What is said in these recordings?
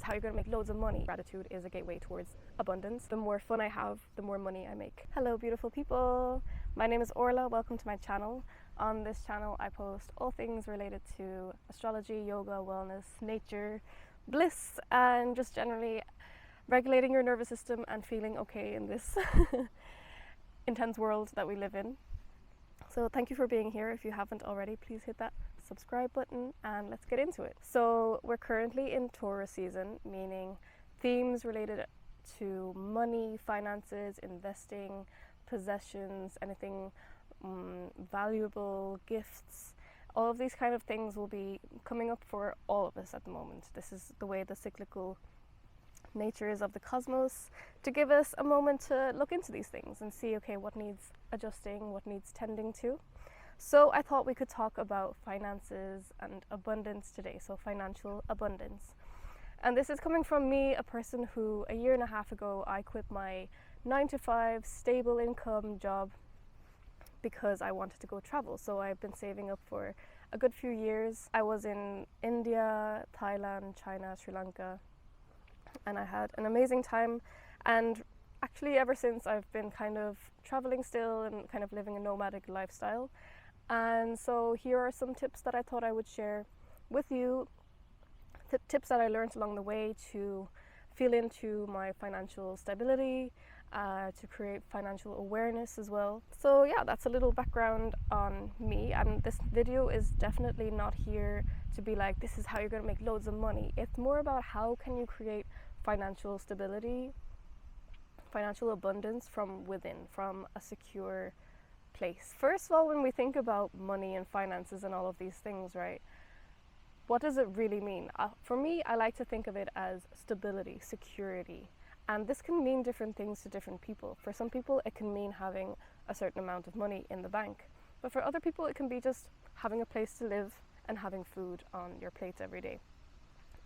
how you're gonna make loads of money. Gratitude is a gateway towards abundance. The more fun I have, the more money I make. Hello beautiful people, my name is Orla, welcome to my channel. On this channel I post all things related to astrology, yoga, wellness, nature, bliss, and just generally regulating your nervous system and feeling okay in this intense world that we live in. So thank you for being here. If you haven't already, please hit that subscribe button and let's get into it. So we're currently in Taurus season, meaning themes related to money, finances, investing, possessions, anything valuable, gifts. All of these kind of things will be coming up for all of us at the moment. This is the way the cyclical nature is of the cosmos, to give us a moment to look into these things and see, okay, what needs adjusting, what needs tending to. So I thought we could talk about finances and abundance today, so financial abundance. And this is coming from me, a person who a year and a half ago I quit my 9-to-5 stable income job because I wanted to go travel. So I've been saving up for a good few years. I was in India, Thailand, China, Sri Lanka, and I had an amazing time. And actually ever since I've been kind of traveling still and kind of living a nomadic lifestyle. And so here are some tips that I thought I would share with you, tips that I learned along the way to feel into my financial stability, to create financial awareness as well. So yeah, that's a little background on me, and this video is definitely not here to be like, this is how you're going to make loads of money. It's more about how can you create financial stability, financial abundance from within, from a secure place. First of all, when we think about money and finances and all of these things, right, what does it really mean? For me, I like to think of it as stability, security. And this can mean different things to different people. For some people, it can mean having a certain amount of money in the bank. But for other people, it can be just having a place to live and having food on your plates every day.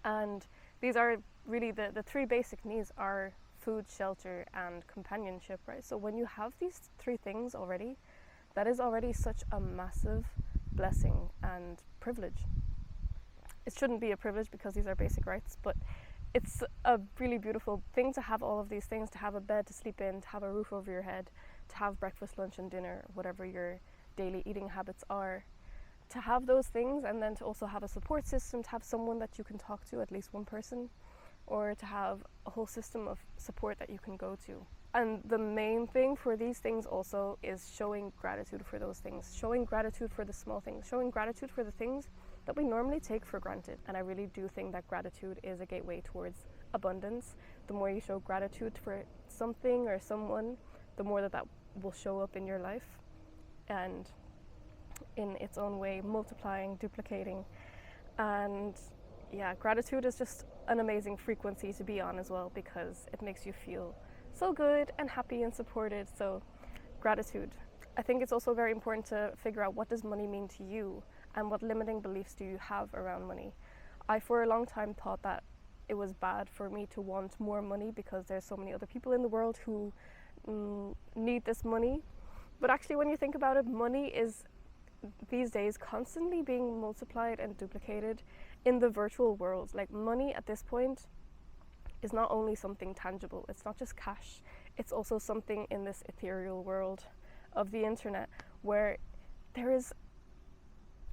And these are really the three basic needs are food, shelter, and companionship, right? So when you have these three things already, that is already such a massive blessing and privilege. It shouldn't be a privilege because these are basic rights, but it's a really beautiful thing to have all of these things, to have a bed to sleep in, to have a roof over your head, to have breakfast, lunch, and dinner, whatever your daily eating habits are. To have those things, and then to also have a support system, to have someone that you can talk to, at least one person, or to have a whole system of support that you can go to. And the main thing for these things also is showing gratitude for those things, showing gratitude for the small things, showing gratitude for the things that we normally take for granted. And I really do think that gratitude is a gateway towards abundance. The more you show gratitude for something or someone, the more that will show up in your life, and in its own way multiplying, duplicating. And yeah, gratitude is just an amazing frequency to be on as well, because it makes you feel so good and happy and supported. So gratitude. I think it's also very important to figure out, what does money mean to you, and what limiting beliefs do you have around money. I for a long time thought that it was bad for me to want more money because there's so many other people in the world who need this money. But actually, when you think about it, money is these days constantly being multiplied and duplicated in the virtual world. Like, money at this point is not only something tangible, it's not just cash, it's also something in this ethereal world of the internet where there is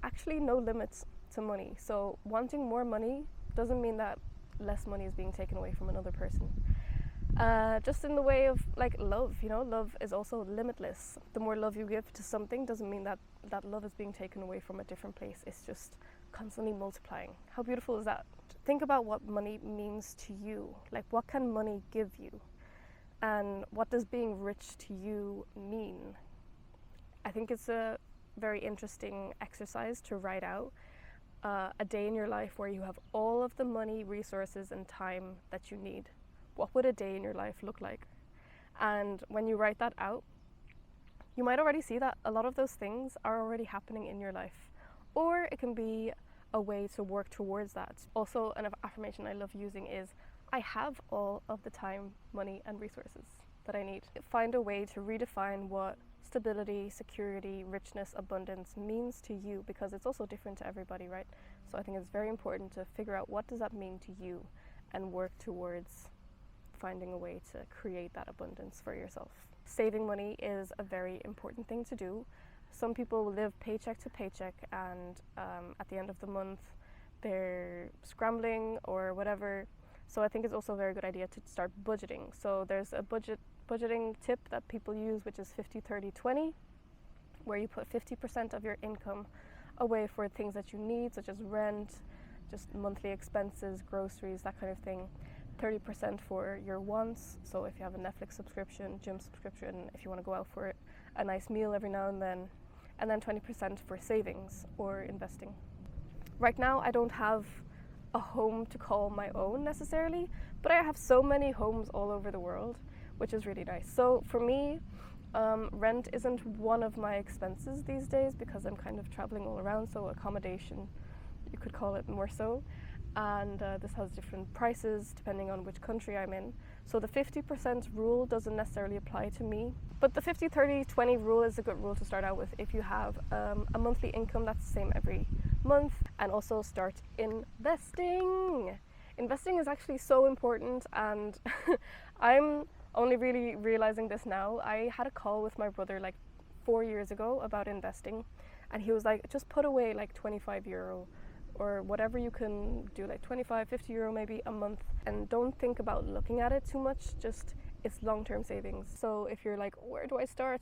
actually no limits to money. So wanting more money doesn't mean that less money is being taken away from another person. Just in the way of like love, you know, love is also limitless. The more love you give to something doesn't mean that that love is being taken away from a different place. It's just constantly multiplying. How beautiful is that? Think about what money means to you. Like, what can money give you? And what does being rich to you mean? I think it's a very interesting exercise to write out a day in your life where you have all of the money, resources, and time that you need. What would a day in your life look like? And when you write that out, you might already see that a lot of those things are already happening in your life. Or it can be a way to work towards that. Also, an affirmation I love using is, I have all of the time, money, and resources that I need. Find a way to redefine what stability, security, richness, abundance means to you, because it's also different to everybody, right? So I think it's very important to figure out, what does that mean to you, and work towards finding a way to create that abundance for yourself. Saving money is a very important thing to do. Some people live paycheck to paycheck, and at the end of the month they're scrambling or whatever. So I think it's also a very good idea to start budgeting. So there's a budgeting tip that people use, which is 50-30-20, where you put 50% of your income away for things that you need, such as rent, just monthly expenses, groceries, that kind of thing. 30% for your wants, so if you have a Netflix subscription, gym subscription, if you want to go out for a nice meal every now and then 20% for savings or investing. Right now I don't have a home to call my own necessarily, but I have so many homes all over the world, which is really nice. So for me, rent isn't one of my expenses these days because I'm kind of traveling all around, so accommodation, you could call it more so. And this has different prices depending on which country I'm in. So the 50% rule doesn't necessarily apply to me, but the 50-30-20 rule is a good rule to start out with if you have a monthly income that's the same every month. And also start investing. Investing is actually so important, and I'm only really realizing this now. I had a call with my brother like 4 years ago about investing, and he was like, just put away like €25 or whatever you can do, like 25-50 euro maybe a month, and don't think about looking at it too much, just it's long-term savings. So if you're like, where do I start?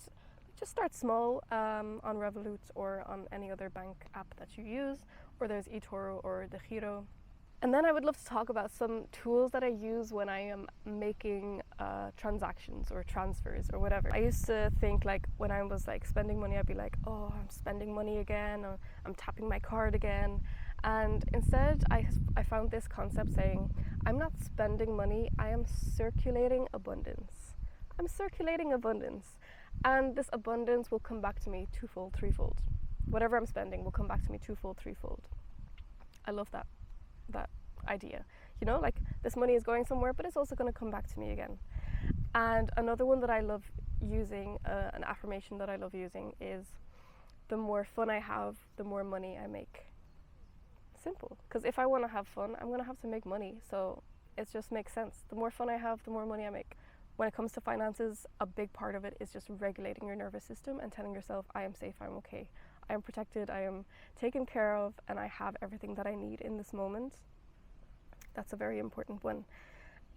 Just start small on Revolut or on any other bank app that you use, or there's eToro or the Giro. And then I would love to talk about some tools that I use when I am making transactions or transfers or whatever. I used to think like when I was like spending money, I'd be like, oh, I'm spending money again, or I'm tapping my card again. And instead I found this concept saying, I'm not spending money, I am circulating abundance. I'm circulating abundance. And this abundance will come back to me twofold, threefold. Whatever I'm spending will come back to me twofold, threefold. I love that idea. You know, like this money is going somewhere, but it's also going to come back to me again. And another one that I love using, an affirmation that I love using, is the more fun I have, the more money I make. Simple. Because if I want to have fun, I'm going to have to make money. So it just makes sense. The more fun I have, the more money I make. When it comes to finances, a big part of it is just regulating your nervous system and telling yourself, I am safe, I'm okay, I am protected, I am taken care of, and I have everything that I need in this moment. That's a very important one.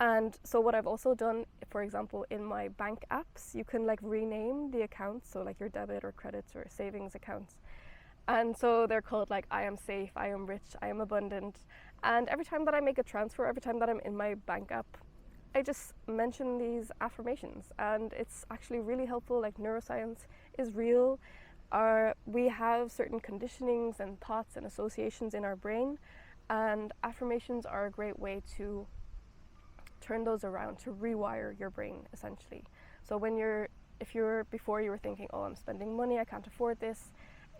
And so what I've also done, for example, in my bank apps, you can like rename the accounts, so like your debit or credits or savings accounts. And so they're called like, I am safe, I am rich, I am abundant. And every time that I make a transfer, every time that I'm in my bank app, I just mention these affirmations, and it's actually really helpful. Like neuroscience is real. We have certain conditionings and thoughts and associations in our brain, and affirmations are a great way to turn those around, to rewire your brain essentially. So if you're before you were thinking, oh, I'm spending money, I can't afford this,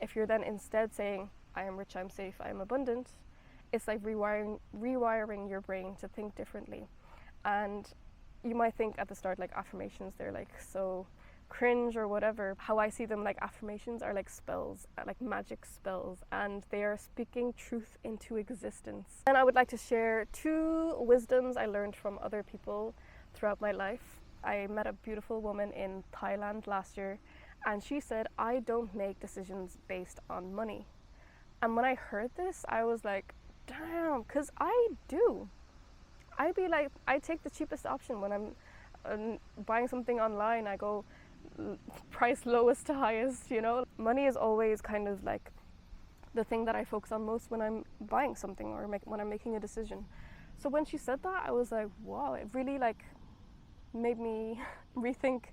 if you're then instead saying, I am rich, I'm safe, I am abundant, it's like rewiring your brain to think differently. And you might think at the start like affirmations, they're like so cringe or whatever. How I see them, like affirmations are like spells, like magic spells, and they are speaking truth into existence. And I would like to share 2 wisdoms I learned from other people throughout my life. I met a beautiful woman in Thailand last year, and she said, I don't make decisions based on money. And when I heard this, I was like, damn, because I do. I'd be like, I take the cheapest option when I'm buying something online. I go price lowest to highest, you know. Money is always kind of like the thing that I focus on most when I'm buying something or when I'm making a decision. So when she said that, I was like, wow, it really like made me rethink.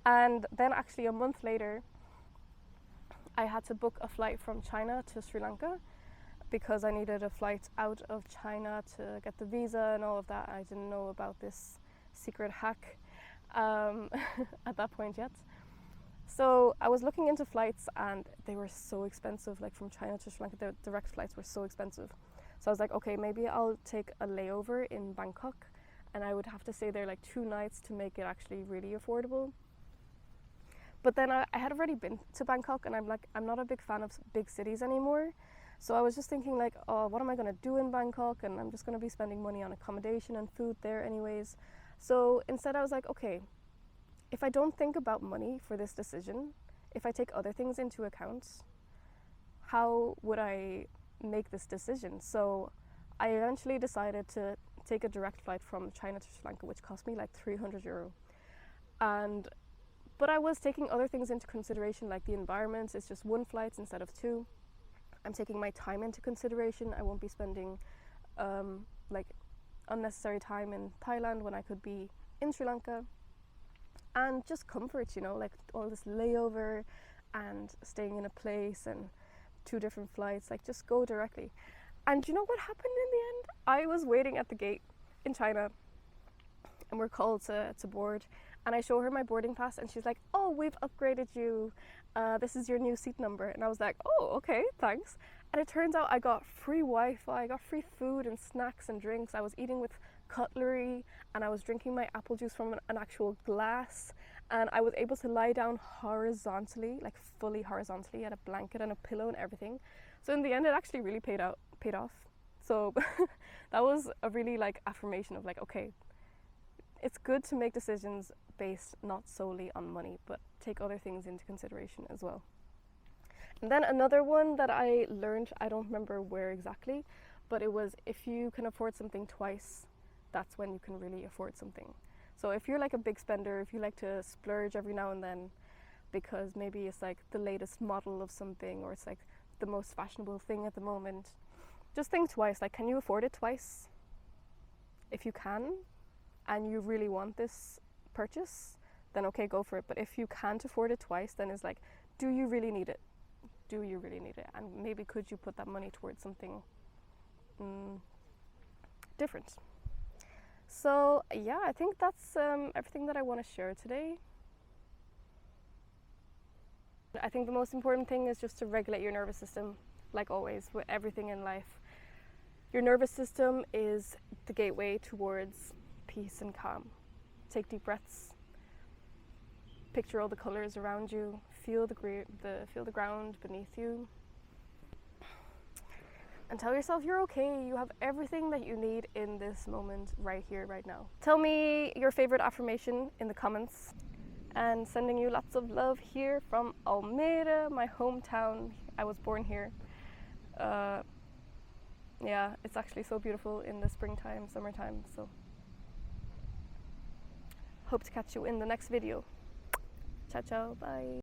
And then actually a month later, I had to book a flight from China to Sri Lanka, because I needed a flight out of China to get the visa and all of that. I didn't know about this secret hack at that point yet. So I was looking into flights, and they were so expensive, like from China to Sri Lanka, the direct flights were so expensive. So I was like, okay, maybe I'll take a layover in Bangkok, and I would have to stay there like 2 nights to make it actually really affordable. But then I had already been to Bangkok, and I'm not a big fan of big cities anymore. So I was just thinking like, oh, what am I going to do in Bangkok? And I'm just going to be spending money on accommodation and food there anyways. So instead I was like, okay, if I don't think about money for this decision, if I take other things into account, how would I make this decision? So I eventually decided to take a direct flight from China to Sri Lanka, which cost me like €300. But I was taking other things into consideration, like the environment. It's just one flight instead of two. I'm taking my time into consideration. I won't be spending like unnecessary time in Thailand when I could be in Sri Lanka. And just comfort, you know, like all this layover and staying in a place and 2 different flights, like just go directly. And you know what happened in the end? I was waiting at the gate in China and we're called to board, and I show her my boarding pass and she's like, oh, we've upgraded you, this is your new seat number. And I was like, oh, okay, thanks. And it turns out I got free Wi-Fi, I got free food and snacks and drinks. I was eating with cutlery and I was drinking my apple juice from an actual glass, and I was able to lie down horizontally, like fully horizontally. I had a blanket and a pillow and everything. So in the end it actually really paid off. So that was a really like affirmation of like, okay, it's good to make decisions based not solely on money, but take other things into consideration as well. And then another one that I learned, I don't remember where exactly, but it was, if you can afford something twice, that's when you can really afford something. So if you're like a big spender, if you like to splurge every now and then because maybe it's like the latest model of something or it's like the most fashionable thing at the moment, just think twice. Like, can you afford it twice? If you can and you really want this purchase, then okay, go for it. But if you can't afford it twice, then it's like, do you really need it? Do you really need it? And maybe could you put that money towards something different? So yeah, I think that's everything that I want to share today. I think the most important thing is just to regulate your nervous system, like always with everything in life. Your nervous system is the gateway towards peace and calm. Take deep breaths. Picture all the colors around you. Feel the ground beneath you. And tell yourself you're okay. You have everything that you need in this moment, right here, right now. Tell me your favorite affirmation in the comments. And sending you lots of love here from Almere, my hometown. I was born here. Yeah, it's actually so beautiful in the springtime, summertime. So hope to catch you in the next video. Ciao, ciao, bye.